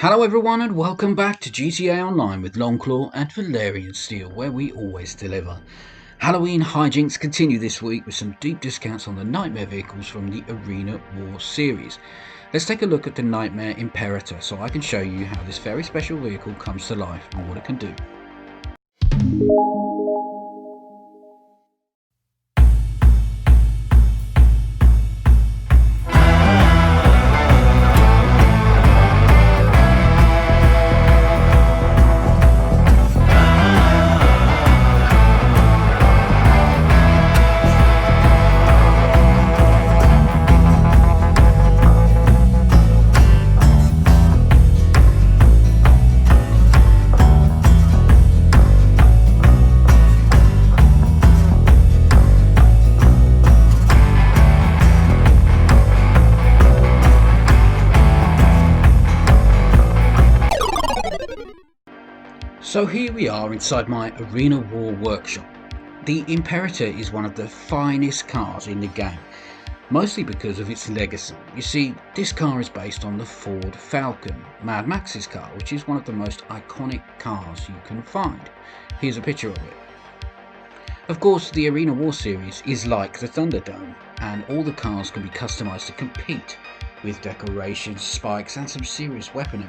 Hello everyone and welcome back to GTA Online with Longclaw and Valerian Steel, where we always deliver. Halloween hijinks continue this week with some deep discounts on the Nightmare vehicles from the Arena War series. Let's take a look at the Nightmare Imperator so I can show you how this very special vehicle comes to life and what it can do. So here we are inside my Arena War workshop. The Imperator is one of the finest cars in the game, mostly because of its legacy. You see, this car is based on the Ford Falcon, Mad Max's car, which is one of the most iconic cars you can find. Here's a picture of it. Of course, the Arena War series is like the Thunderdome, and all the cars can be customized to compete, with decorations, spikes and some serious weaponry.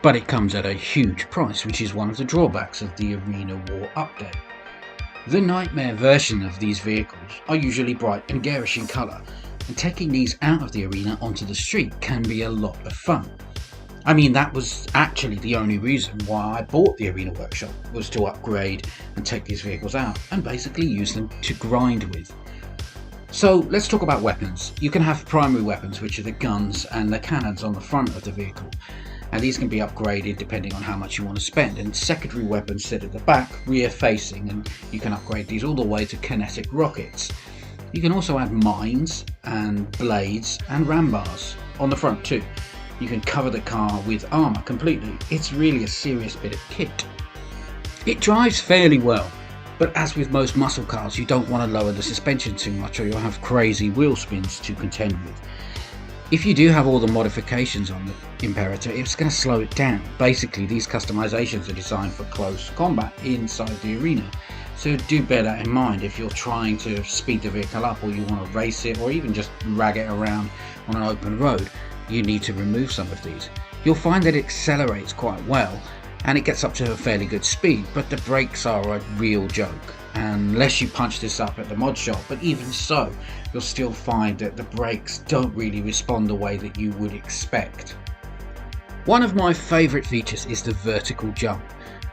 But it comes at a huge price, which is one of the drawbacks of the Arena War update. The Nightmare version of these vehicles are usually bright and garish in colour, and taking these out of the arena onto the street can be a lot of fun. I mean, that was actually the only reason why I bought the Arena Workshop, was to upgrade and take these vehicles out and basically use them to grind with. So let's talk about weapons. You can have primary weapons, which are the guns and the cannons on the front of the vehicle, and these can be upgraded depending on how much you want to spend, and secondary weapons sit at the back, rear facing, and you can upgrade these all the way to kinetic rockets. You can also add mines and blades and ram bars on the front too. You can cover the car with armour completely. It's really a serious bit of kit. It drives fairly well, but as with most muscle cars, you don't want to lower the suspension too much or you'll have crazy wheel spins to contend with. If you do have all the modifications on the Imperator, it's going to slow it down. Basically, these customizations are designed for close combat inside the arena, so do bear that in mind if you're trying to speed the vehicle up, or you want to race it, or even just drag it around on an open road. You need to remove some of these. You'll find that it accelerates quite well and it gets up to a fairly good speed, but the brakes are a real joke unless you punch this up at the mod shop. But even so, you'll still find that the brakes don't really respond the way that you would expect. One of my favourite features is the vertical jump.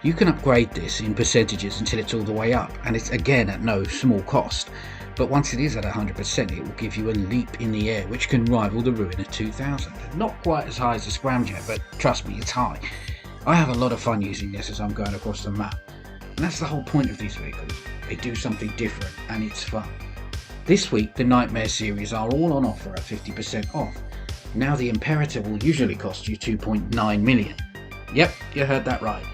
You can upgrade this in percentages until it's all the way up, and it's again at no small cost. But once it is at 100%, it will give you a leap in the air which can rival the Ruiner 2000. Not quite as high as the Scramjet, but trust me, it's high. I have a lot of fun using this as I'm going across the map, and that's the whole point of these vehicles. They do something different and it's fun. This week the Nightmare series are all on offer at 50% off. Now the Imperator will usually cost you 2.9 million. Yep, you heard that right.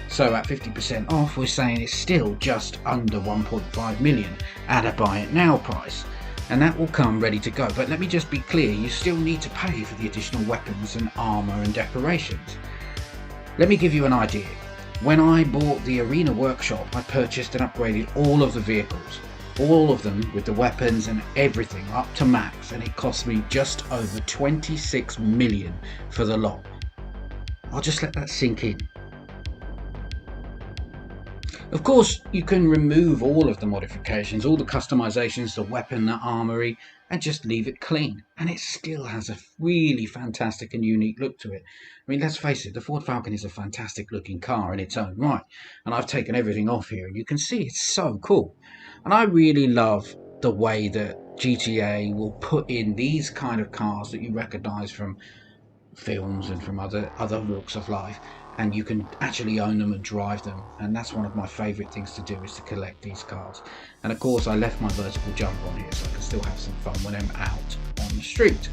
So at 50% off, we're saying it's still just under 1.5 million at a buy it now price, and that will come ready to go. But let me just be clear, you still need to pay for the additional weapons and armour and decorations. Let me give you an idea. When I bought the Arena Workshop, I purchased and upgraded all of the vehicles, all of them with the weapons and everything up to max, and it cost me just over 26 million for the lot. I'll just let that sink in. Of course, you can remove all of the modifications, all the customizations, the weapon, the armory, and just leave it clean. And it still has a really fantastic and unique look to it. I mean, let's face it, the Ford Falcon is a fantastic looking car in its own right. And I've taken everything off here and you can see it's so cool. And I really love the way that GTA will put in these kind of cars that you recognize from films and from other walks of life, and you can actually own them and drive them. And that's one of my favorite things to do, is to collect these cars. And of course I left my vertical jump on here so I can still have some fun when I'm out on the street.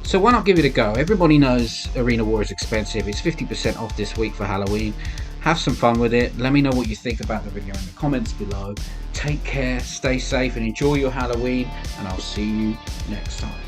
So why not give it a go? Everybody knows Arena War is expensive. It's 50% off this week for Halloween. Have some fun with it. Let me know what you think about the video in the comments below. Take care, stay safe and enjoy your Halloween, and I'll see you next time.